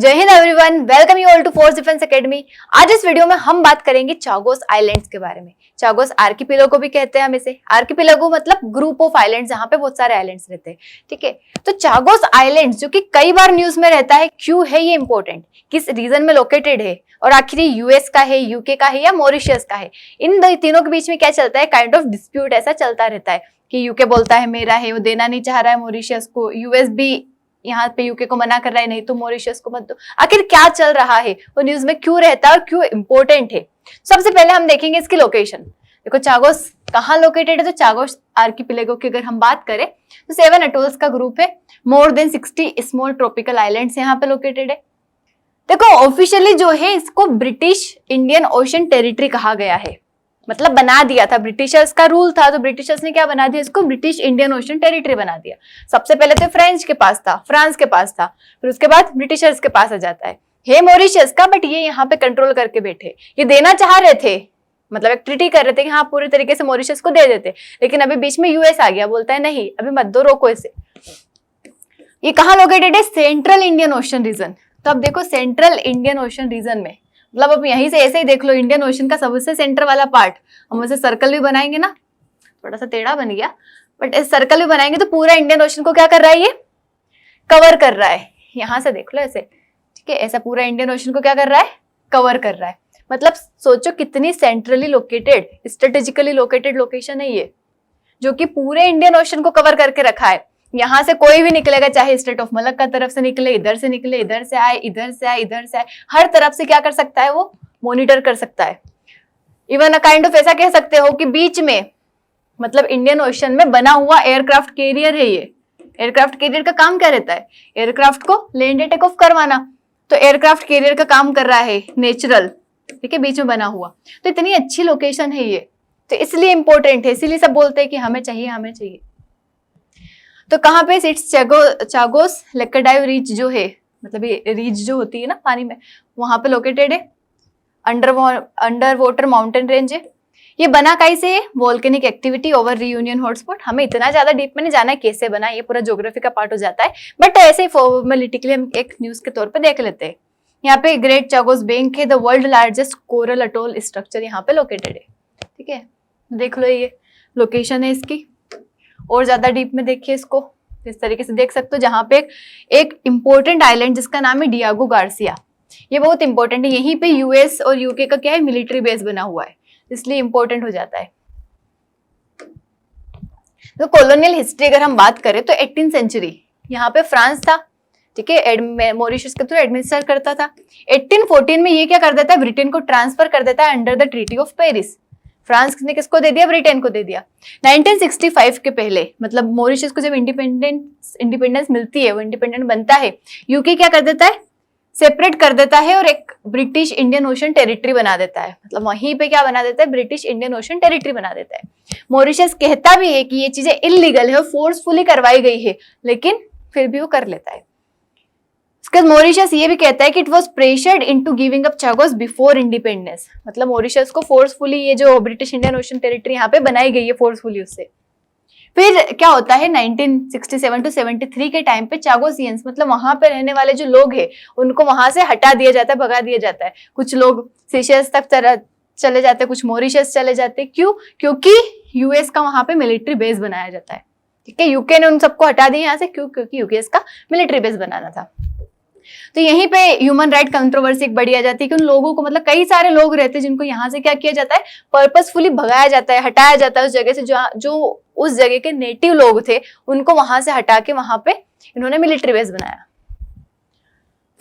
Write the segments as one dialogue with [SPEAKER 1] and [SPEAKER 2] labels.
[SPEAKER 1] जय हिंद everyone, welcome you all to force defence academy. आज इस वीडियो में हम बात करेंगे चागोस आइलैंड्स के बारे में। चागोस आर्किपेलागो भी कहते हैं हम इसे। आर्किपेलागो मतलब ग्रुप ऑफ आइलैंड्स जहां पे बहुत सारे आइलैंड्स रहते हैं। ठीक है, तो चागोस आइलैंड्स जो कि कई बार न्यूज में रहता है, क्यों है ये इंपॉर्टेंट, किस रीजन में लोकेटेड है और आखिर यूएस का है, यूके का है या मॉरिशस का है, इन तीनों के बीच में क्या चलता है, काइंड ऑफ डिस्प्यूट ऐसा चलता रहता है कि यूके बोलता है मेरा है, वो देना नहीं चाह रहा है मॉरिशस को, यूएस भी यहाँ पे यूके को मना कर रहा है नहीं तो मॉरिशस को मत दो। आखिर क्या चल रहा है, वो न्यूज में क्यों रहता है और क्यों इंपॉर्टेंट है। सबसे पहले हम देखेंगे इसकी लोकेशन। देखो चागोस कहाँ लोकेटेड है, तो चागोस आर्किपेलागो की अगर हम बात करें तो 7 अटोल्स का ग्रुप है। More than 60 small tropical islands यहाँ पे लोकेटेड है। देखो ऑफिशियली जो है इसको ब्रिटिश इंडियन ओशन टेरिटरी कहा गया है, मतलब बना दिया था, ब्रिटिशर्स का रूल था तो ब्रिटिशर्स ने क्या बना दिया, इसको ब्रिटिश इंडियन ओशन टेरिटरी बना दिया। सबसे पहले तो फ्रेंच के पास था, फ्रांस के पास था, फिर उसके बाद ब्रिटिशर्स के पास आ जाता है मॉरिशस का, बट ये यहाँ पे कंट्रोल करके बैठे। ये देना चाह रहे थे, मतलब एक ट्रीटी कर रहे थे कि हाँ पूरे तरीके से मॉरिशस को दे देते, लेकिन अभी बीच में यूएस आ गया, बोलता है नहीं अभी मत दो, रोको इसे। ये कहाँ लोकेटेड है, सेंट्रल इंडियन ओशन रीजन। तो अब देखो सेंट्रल इंडियन ओशन रीजन में, मतलब अब यहीं से ऐसे ही देख लो, इंडियन ओशन का सबसे सेंटर वाला पार्ट, हम उसे सर्कल भी बनाएंगे ना, थोड़ा सा टेढ़ा बन गया, बट इस सर्कल भी बनाएंगे तो पूरा इंडियन ओशन को क्या कर रहा है, ये कवर कर रहा है। यहां से देख लो ऐसे, ठीक है, ऐसा पूरा इंडियन ओशन को क्या कर रहा है, कवर कर रहा है। मतलब सोचो कितनी centrally located, strategically located location है ये, जो कि पूरे इंडियन ओशन को कवर करके रखा है। यहाँ से कोई भी निकलेगा, चाहे स्टेट ऑफ मलक्का तरफ से निकले, इधर से निकले, इधर से आए, इधर से आए, इधर से आए, हर तरफ से क्या कर सकता है, वो मॉनिटर कर सकता है। इवन काइंड ऑफ ऐसा कह सकते हो कि बीच में, मतलब इंडियन ओशन में बना हुआ एयरक्राफ्ट कैरियर है ये। एयरक्राफ्ट कैरियर का काम क्या रहता है, एयरक्राफ्ट को लैंड टेक ऑफ करवाना, तो एयरक्राफ्ट कैरियर का काम कर रहा है नेचुरल, ठीक है, बीच में बना हुआ। तो इतनी अच्छी लोकेशन है ये, तो इसलिए इंपॉर्टेंट है, इसीलिए सब बोलते हैं कि हमें चाहिए हमें चाहिए। तो कहाँ पे सिट्स चागोस लेक्काडाइव रीच जो है, मतलब ये रीच जो होती है ना पानी में, वहां पे लोकेटेड है। अंडर वाटर माउंटेन रेंज है। ये बना कैसे है, volcanic activity over reunion hotspot. हमें इतना ज्यादा डीप में नहीं जाना है कैसे बना, ये पूरा ज्योग्राफी का पार्ट हो जाता है, बट ऐसे ही फॉर्मेलिटी के लिए हम एक न्यूज के तौर पे देख लेते हैं। यहाँ पे ग्रेट चागोस बैंक है, the world largest coral atoll structure यहाँ पे लोकेटेड है। ठीक है, देख लो ये लोकेशन है इसकी, और ज्यादा डीप में देखिए इसको, इस तरीके से देख सकते हो, जहां पे एक इंपॉर्टेंट आइलैंड जिसका नाम है डियागो गार्सिया, ये बहुत इंपॉर्टेंट है। यहीं पे यूएस और यूके का क्या है, मिलिट्री बेस बना हुआ है, इसलिए इंपॉर्टेंट हो जाता है। तो कॉलोनियल हिस्ट्री अगर हम बात करें तो 18th सेंचुरी यहाँ पे फ्रांस था, ठीक है, मॉरिशस के थ्रू एडमिनिस्टर करता था। 1814 में ये क्या कर देता है, ब्रिटेन को ट्रांसफर कर देता है under the treaty of Paris. France ने किसको दे दिया, ब्रिटेन को दे दिया। 1965 के पहले, मतलब मॉरिशस को जब इंडिपेंडेंस मिलती है, वो इंडिपेंडेंट बनता है, यूके क्या कर देता है, सेपरेट कर देता है और एक ब्रिटिश इंडियन ओशन टेरिटरी बना देता है। मतलब वहीं पे क्या बना देता है, ब्रिटिश इंडियन ओशन टेरिटरी बना देता है। मॉरिशस कहता भी है कि ये चीजें इलीगल है और फोर्सफुली करवाई गई है, लेकिन फिर भी वो कर लेता है। मॉरिशस ये भी कहता है कि it was pressured into giving up Chagos before independence. मतलब मॉरिशस को फोर्सफुली ये जो ब्रिटिश इंडियन ओशन टेरिटरी यहाँ पे बनाई गई है फोर्सफुली, उससे फिर क्या होता है 1967 to 73 के टाइम पे चागोसियंस, मतलब वहां पे रहने वाले जो लोग हैं उनको वहां से हटा दिया जाता है, भगा दिया जाता है। कुछ लोग सेशल्स तक चले जाते हैं, कुछ मॉरिशस चले जाते हैं। क्यों, क्योंकि यूएस का वहां पे मिलिट्री बेस बनाया जाता है। ठीक है, यूके ने उन सबको हटा दिया यहाँ से, क्यों, क्योंकि यूएस का मिलिट्री बेस बनाना था। तो यहीं पे ह्यूमन राइट कंट्रोवर्सी एक बड़ी आ जाती है कि उन लोगों को, मतलब कई सारे लोग रहते हैं जिनको यहाँ से क्या किया जाता है, पर्पसफुली भगाया जाता है, हटाया जाता है उस जगह से, जो उस जगह के नेटिव लोग थे उनको वहां से हटा के वहां पे इन्होंने मिलिट्री बेस बनाया।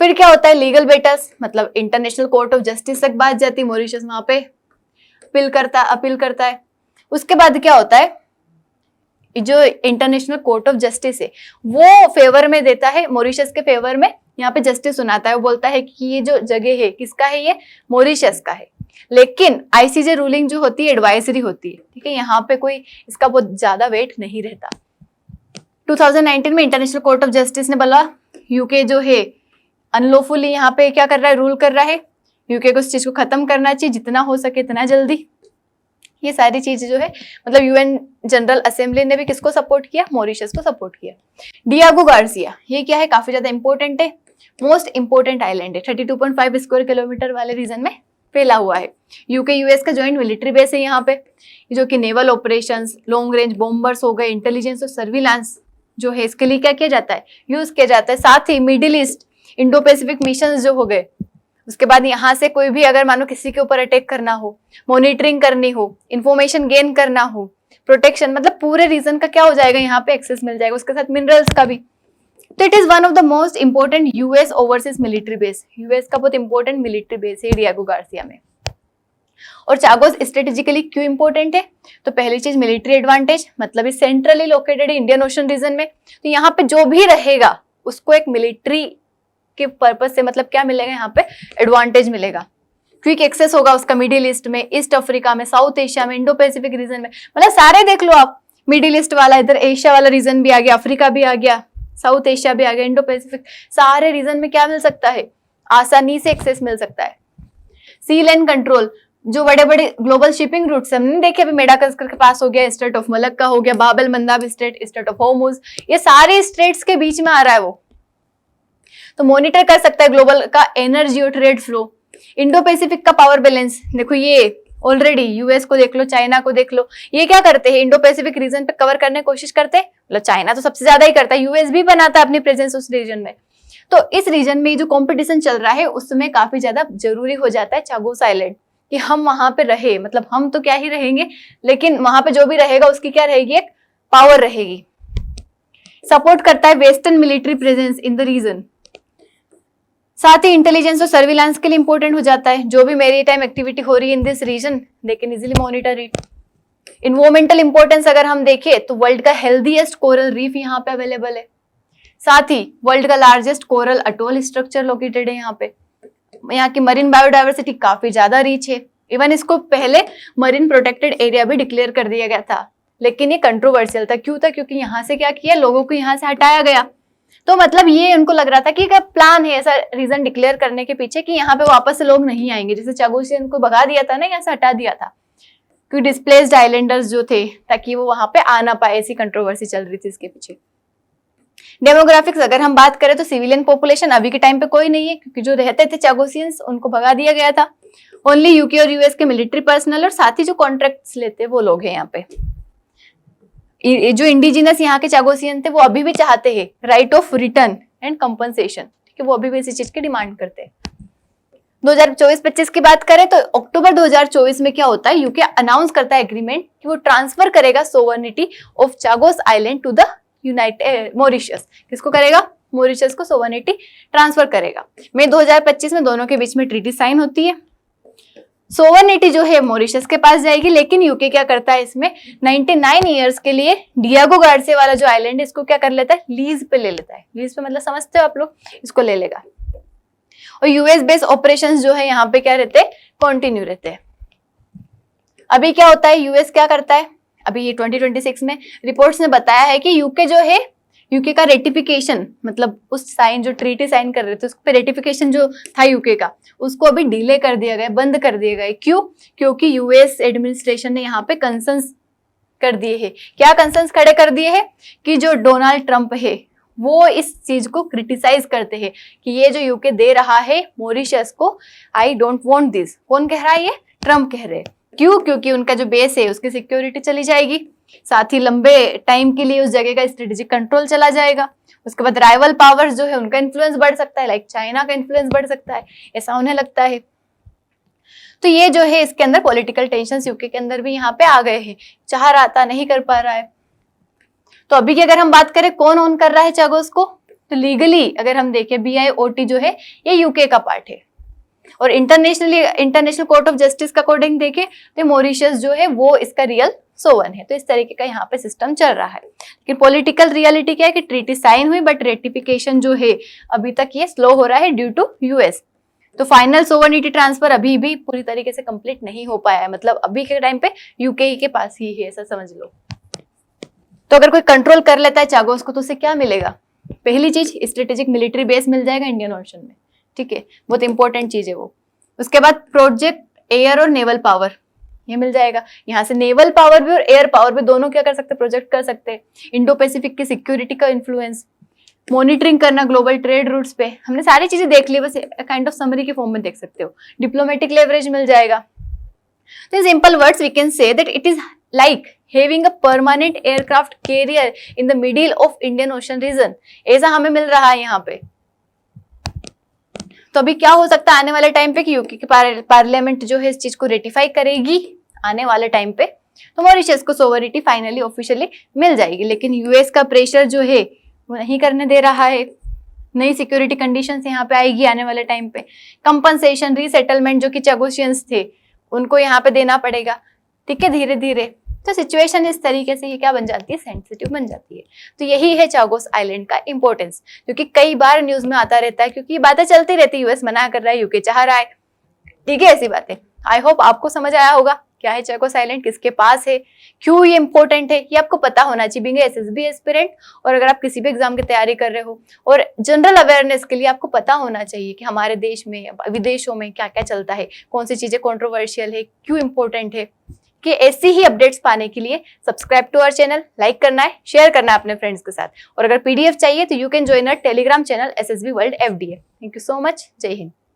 [SPEAKER 1] फिर क्या होता है, लीगल बेटस, मतलब इंटरनेशनल कोर्ट ऑफ जस्टिस तक बात जाती है, मॉरिशस वहां पे अपील करता है। उसके बाद क्या होता है, जो इंटरनेशनल कोर्ट ऑफ जस्टिस है वो फेवर में देता है, मॉरिशस के फेवर में यहाँ पे जस्टिस सुनाता है। वो बोलता है कि ये जो जगह है किसका है, ये मॉरिशस का है। लेकिन आईसीजे रूलिंग जो होती है एडवाइजरी होती है, ठीक है, यहाँ पे कोई इसका बहुत ज्यादा वेट नहीं रहता। 2019 में इंटरनेशनल कोर्ट ऑफ जस्टिस ने बोला यूके जो है अनलॉफुली यहाँ पे क्या कर रहा है, रूल कर रहा है, यूके को इस चीज को खत्म करना चाहिए जितना हो सके इतना जल्दी। ये सारी चीजें जो है, मतलब यूएन जनरल असेंबली ने भी किसको सपोर्ट किया, मॉरिशस को सपोर्ट किया। डियागो गार्सिया ये क्या है, काफी ज्यादा इंपॉर्टेंट है। मोस्ट इंपोर्टेंट आइलैंड है, 32.5 स्क्वायर किलोमीटर वाले रीजन में फैला हुआ है। यूके यूएस का जॉइंट मिलिट्री बेस है यहाँ पे, जो कि naval operations, long range bombers हो गए, इंटेलिजेंस और सर्विलांस जो है इसके लिए क्या किया जाता है, यूज किया जाता है। साथ ही Middle East, Indo Pacific mission जो हो गए, उसके बाद यहाँ से कोई भी अगर मानो किसी के ऊपर अटैक करना हो, मॉनिटरिंग करनी हो, इंफॉर्मेशन गेन करना हो, प्रोटेक्शन, मतलब पूरे रीजन का क्या हो जाएगा यहाँ पे एक्सेस मिल जाएगा, उसके साथ मिनरल्स का भी। तो it is one of the most important US overseas military base, US का बहुत इंपॉर्टेंट मिलिट्री बेस है डिएगो गार्सिया में। और चागोस स्ट्रेटेजिकली क्यों इंपॉर्टेंट है, तो पहली चीज मिलिट्री एडवांटेज, मतलब ये centrally located Indian Ocean region में, तो यहाँ पे जो भी रहेगा उसको एक मिलिट्री के पर्पज से मतलब क्या मिलेगा, यहाँ पे एडवांटेज मिलेगा, क्विक एक्सेस होगा उसका मिडिल ईस्ट में, ईस्ट अफ्रीका में, साउथ एशिया में, इंडो पैसिफिक रीजन में, मतलब सारे देख लो आप, मिडिल ईस्ट वाला, इधर एशिया वाला रीजन भी आ गया, अफ्रीका भी आ गया, साउथ एशिया भी आ गया, इंडो पैसिफिक, सारे रीजन में क्या मिल सकता है, आसानी से एक्सेस मिल सकता है। सी लेन कंट्रोल, जो बड़े बड़े ग्लोबल शिपिंग रूट्स हमने देखे, अभी मेडागास्कर के पास हो गया, स्ट्रेट ऑफ मलक्का हो गया, बाब L मंदाब straight, straight of Hormuz, ये सारे स्ट्रेट्स के बीच में आ रहा है वो, तो मॉनिटर कर सकता है ग्लोबल का एनर्जी और ट्रेड फ्लो। इंडो पैसिफिक का पावर बैलेंस देखो, ये ऑलरेडी यूएस को देख लो, चाइना को देख लो, ये क्या करते हैं, इंडो पैसिफिक रीजन पे कवर करने की कोशिश करते हैं, मतलब चाइना तो सबसे ज्यादा ही करता है, यूएस भी बनाता है अपनी प्रेजेंस उस रीजन में। तो इस रीजन में जो कॉम्पिटिशन चल रहा है उसमें काफी ज्यादा जरूरी हो जाता है चागोस आइलैंड कि हम वहां पे रहे, मतलब हम तो क्या ही रहेंगे, लेकिन वहां पे जो भी रहेगा उसकी क्या रहेगी, एक पावर रहेगी। सपोर्ट करता है western military presence in the region. साथ ही इंटेलिजेंस और सर्विलांस के लिए इंपॉर्टेंट हो जाता है, जो भी मैरीटाइम एक्टिविटी हो रही है in this region they can easily monitor it. Environmental importance अगर हम देखें तो वर्ल्ड का हेल्दीएस्ट कोरल रीफ यहाँ पे अवेलेबल है, साथ ही वर्ल्ड का largest coral atoll structure located है यहाँ पे। यहाँ की मरीन बायोडाइवर्सिटी काफी ज्यादा रीच है, इवन इसको पहले मरीन प्रोटेक्टेड एरिया भी डिक्लेयर कर दिया गया था, लेकिन ये कंट्रोवर्शियल था। क्यों था, क्योंकि यहाँ से क्या किया, लोगों को यहाँ से हटाया गया। तो मतलब ये उनको लग रहा था कि प्लान है ऐसा रीजन डिक्लेयर करने के पीछे कि यहाँ पे वापस से लोग नहीं आएंगे, जैसे चागोसियन को भगा दिया था ना, यहाँ से हटा दिया था, क्योंकि डिस्प्लेस्ड आइलैंडर्स जो थे ताकि वो वहां पे आ ना पाए, ऐसी कंट्रोवर्सी चल रही थी इसके पीछे। डेमोग्राफिक्स अगर हम बात करें तो सिविलियन पॉपुलेशन अभी के टाइम पे कोई नहीं है, क्योंकि जो रहते थे चागोसियंस उनको भगा दिया गया था। ओनली यूके और यूएस के मिलिट्री पर्सनल और साथ ही जो कॉन्ट्रैक्ट्स लेते वो लोग हैं यहाँ पे। जो इंडिजिनस यहाँ के चागोसियन थे वो अभी भी चाहते हैं right of return and compensation, ठीक है, वो अभी भी इसी चीज की डिमांड करते हैं। 2024-25 की बात करें तो अक्टूबर 2024 में क्या होता है, यूके अनाउंस करता है एग्रीमेंट कि वो ट्रांसफर करेगा sovereignty of Chagos island to the united Mauritius. किसको करेगा, मॉरिशस को सोवर्निटी ट्रांसफर करेगा। मई 2025 में दोनों के बीच में ट्रीटी साइन होती है। सोवर्निटी जो है मॉरिशस के पास जाएगी, लेकिन यूके क्या करता है इसमें 99 ईयर्स के लिए डिएगो गार्सिया वाला जो आइलैंड है इसको क्या कर लेता है, लीज पे ले लेता है। लीज पे मतलब समझते हो आप लोग, इसको ले लेगा। और यूएस बेस्ड ऑपरेशंस जो है यहाँ पे क्या रहते हैं, कंटिन्यू रहते हैं। अभी क्या होता है, यूएस क्या करता है, अभी ये 2026 में रिपोर्ट्स ने बताया है कि यूके जो है, यूके का रेटिफिकेशन मतलब उस साइन जो ट्रीटी साइन कर रहे थे उस पर रेटिफिकेशन जो था यूके का, उसको अभी डिले कर दिया गया, बंद कर दिया गया। क्यों, क्योंकि यूएस एडमिनिस्ट्रेशन ने यहाँ पे कंसर्न्स कर दिए हैं। क्या कंसर्न्स खड़े कर दिए हैं कि जो डोनाल्ड ट्रंप है वो इस चीज को क्रिटिसाइज करते हैं कि ये जो यूके दे रहा है मॉरिशस को, आई डोंट वांट दिस। कौन कह रहा है, ये ट्रंप कह रहे हैं। क्यों, क्योंकि उनका जो बेस है उसकी सिक्योरिटी चली जाएगी, साथ ही लंबे टाइम के लिए उस जगह का स्ट्रेटेजिक कंट्रोल चला जाएगा। उसके बाद राइवल पावर्स जो है उनका इन्फ्लुएंस बढ़ सकता है, लाइक चाइना का इन्फ्लुएंस बढ़ सकता है, ऐसा उन्हें लगता है। तो ये जो है इसके अंदर पॉलिटिकल टेंशन यूके के अंदर भी यहाँ पे आ गए हैं, चाह रहा था नहीं कर पा रहा है। तो अभी की अगर हम बात करें कौन ओन कर रहा है चागोस को, तो लीगली अगर हम देखें BIOT जो है ये यूके का पार्ट है, और इंटरनेशनल कोर्ट ऑफ जस्टिस का अकॉर्डिंग देखें तो मॉरिशस जो है वो इसका रियल सोवन है। तो इस तरीके का यहाँ पे सिस्टम चल रहा है। लेकिन पॉलिटिकल रियलिटी क्या है कि ट्रीटी साइन हुई बट रेटिफिकेशन जो है अभी तक ये स्लो हो रहा है ड्यू टू यूएस। तो फाइनल सोवर्निटी ट्रांसफर अभी भी पूरी तरीके से कंप्लीट नहीं हो पाया है, मतलब अभी के टाइम पे यूके के पास ही है, ऐसा समझ लो। तो अगर कोई कंट्रोल कर लेता है चागोस को तो उसे क्या मिलेगा, पहली चीज स्ट्रेटेजिक मिलिट्री बेस मिल जाएगा इंडियन ओशन में, ठीक है, बहुत इंपॉर्टेंट चीज है वो। उसके बाद प्रोजेक्ट एयर और नेवल पावर ये मिल जाएगा। यहाँ से नेवल पावर भी और एयर पावर भी दोनों क्या कर सकते हैं, प्रोजेक्ट कर सकते हैं। इंडो पैसिफिक की सिक्योरिटी का इन्फ्लुएंस, मॉनिटरिंग करना ग्लोबल ट्रेड रूट्स पे, हमने सारी चीजें देख ली, बस काइंड ऑफ समरी के फॉर्म में देख सकते हो। डिप्लोमेटिक लेवरेज मिल जाएगा। तो in simple words we can say that it is like having a permanent aircraft carrier in the middle of Indian Ocean region, ऐसा हमें मिल रहा है यहाँ पे। तो अभी क्या हो सकता है आने वाले टाइम पे कि यूके की पार्लियामेंट जो है इस चीज को रेटिफाई करेगी आने वाले टाइम पे, तो मॉरिशस को सोवरिटी फाइनली ऑफिशियली मिल जाएगी। लेकिन यूएस का प्रेशर जो है वो नहीं करने दे रहा है, नई सिक्योरिटी कंडीशंस यहाँ पे आएगी आने वाले टाइम पे। कंपनसेशन रीसेटलमेंट जो कि चागोसियंस थे उनको यहाँ पे देना पड़ेगा, ठीक है, धीरे धीरे। तो सिचुएशन इस तरीके से ये क्या बन जाती है, सेंसिटिव बन जाती है। तो यही है चागोस आइलैंड का इंपॉर्टेंस, क्योंकि कई बार न्यूज में आता रहता है, क्योंकि ये बातें चलती रहती है, यूएस मना कर रहा है, यूके चाह रहा है, ठीक है, ऐसी बातें। आई होप आपको समझ आया होगा क्या है चागोस आइलैंड, किसके पास है, क्यों ये इंपॉर्टेंट है, ये आपको पता होना चाहिए बीइंग एसएसबी एस्पिरेंट। और अगर आप किसी भी एग्जाम की तैयारी कर रहे हो, और जनरल अवेयरनेस के लिए आपको पता होना चाहिए कि हमारे देश में विदेशों में क्या क्या चलता है, कौन सी चीजें कंट्रोवर्शियल है, क्यों इंपॉर्टेंट है, कि ऐसी ही अपडेट्स पाने के लिए subscribe to our channel, like करना है, शेयर करना है अपने फ्रेंड्स के साथ। और अगर पीडीएफ चाहिए तो you can join our Telegram channel SSB world FDA। Thank you so much, जय हिंद।